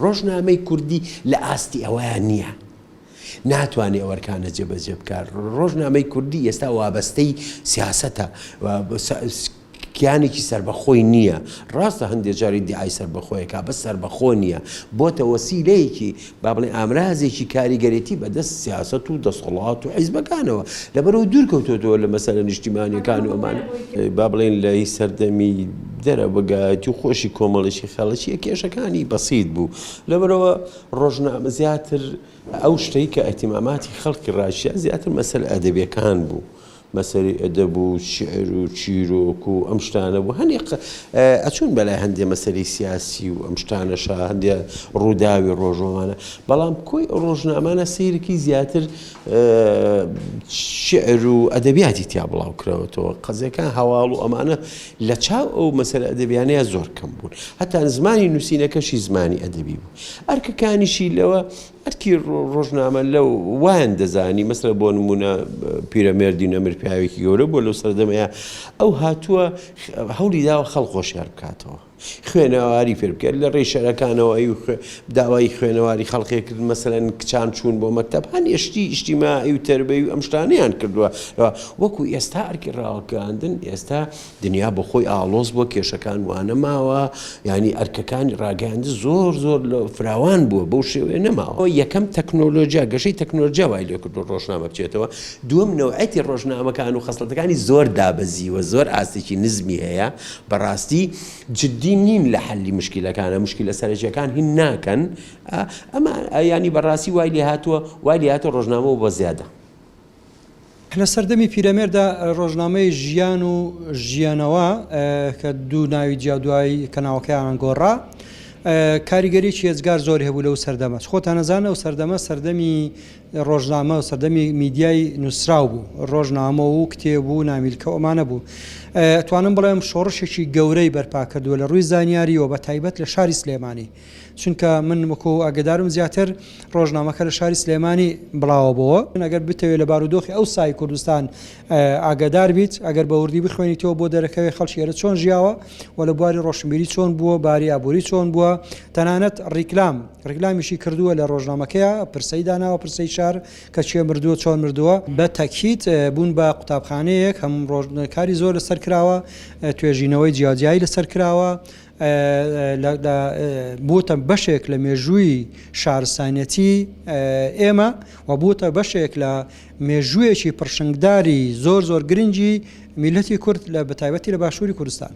ڕۆژنامەی کوردی لە ئاستی ئەوەیان نییە ناتوانێت ئەوەرکانە جێبەجێ بکات ڕۆژنامەی کوردی ئێستا وابەستەی سیاسەتە کیانێکی سربەخۆی نییە ڕاستە هەندێک جاری دیعای سربەخۆیەکە بەس سربەخۆ نییە بۆتە وەسیلەیەکی با بڵێ ئامرازێکی کاریگەرێتی بەدەست سیاسەت و دەسەڵات و حیزبەکانەوە لەبەرەوە دوورکەوتۆتەوە لە مەسەلە نیشتیمانیەکان و ئەمانە با بڵێن لای سەردەمی دەرەبگایەتی و خۆشی کۆمەڵێکی خەڵکی کێشەکانی بەسیط بوو لەبەرەوە ڕۆژنامە زیاتر ئەو شتەی کە ئەتیماماتی خەڵکی ڕاشیا زیاتر مەسەل ئەدەبیەکان بوو مەسەری ئەدەب و شعر و چیرۆک و ئەم شتانە بوو هەنێ ئەچوون بەلای هەندێ مەسەری سیاسی و ئەم شتانەشە هەندێ ڕووداوی ڕۆژۆمانە بەڵام کۆی ڕۆژنامانە سیرکی زیاتر شعر و ئەدەبیاتی تیا بڵاو کراوەتەوە قەزەکان هەواڵ و ئەمانە لە چاو ئەو مەسەلە ئەدەبیانەیە زۆر کەم بوون هەتا زمانی نووسینەکەشی زمانی ئەدەبی بوو ئەرکەکانیشی لەوە ئەرکی ڕۆژنامە لەو وایان دەزانی مەسەلە بۆ نمونە پیرەمێردی نەمر پیاوێکی گەورە بۆ لەو سەردەمەیە ئەو هاتووە هەوڵی داوە خەڵق خۆشیار بکاتەوە خوێنەواری فێر بکرد لە ڕێی شەرەکانەوە داوای خوێنەواری خەڵقێ کرد مەسەلەن کچان چوون بۆ مەکتەب هەنێشتی ئیجتیماعی و تەربەی و ئەم شتانەیان کردووە وەکو ئێستا ئەرکی ڕاوەکاندن ئێستا دنیا بە خۆی ئاڵۆز بۆ کێشەکان وانە ماوە ینی ئەرکەکانی ڕاگەاندن زۆر لە فراوان بووە بەو شێوەیە نەماوە یەکەم تەکنۆلۆژیا گەشەی تەکنۆلۆژیا وای لێ کرد ڕۆژنامە بچێتەوە دووەم نەوعەتی ڕۆژنامەکان و خەسڵەتەکانی زۆر دابەزیوە زۆر ئاستێکی نزمی هەیە بەڕاستی جدی نین لە حەلی مشکلەکانە مشکلە سەرەکیەکان هین ناکەن ئەمە ینی بەڕاستی وای لێ هاتووە ڕۆژنامە و بە زیادە لە سەردەمی پیرەمێردا ڕۆژنامەی ژیان و ژیانەوە کە دوو ناوی جیادوایی کەناوەکەیان گۆڕا کاریگەریی هێزگار زۆر هەبوو لەو سەردەمە خۆتان نەزانە و سەردەمە سەردەمی ڕۆژنامە و سەردەمی میدیای نووسراو بوو ڕۆژنامە و کتێب و نامیلکە ئەمانە بوو توانم بڵێم شۆڕشێکی گەورەی بەرپا کردووە لە ڕووی زانیاریەوە بە تایبەت لە شاری سلێمانی چونکە من وەکو ئاگدارم زیاتر ڕۆژنامەکە لە شاری سلێمانی بڵاوەبەوە ئەگەر بتەوێت لە بارودۆخی ئەو سای کوردستان ئاگدار بیت ئەگەر بە وردی بخوێنیتەوە بۆ دەرەکەوێت خەڵکی ئێرە چۆن ژیاوە و لە بواری ڕۆشنبیری چۆن بووە باری ئابووری چۆن بووە تەنانەت ڕیکلامیشی کردووە لە ڕۆژنامەکەیە پرسەی داناوە پرسەی شار کە چێ مردووە چۆن مردووە بە تەکیت بوون بە قوتابخانەیەک هەم ڕۆژنەکاری زۆر لەسەر کراوە توێژینەوەی جیاجایی لەسەر کراوە بووتە بەشێک لە مێژووی شارستانەتی ئێمە و بووتە بەشێک لە مێژوویەکی پڕشنگداری زۆر گرنگی میلەتی کورد لە بەتایبەتی لە باشووری کوردستان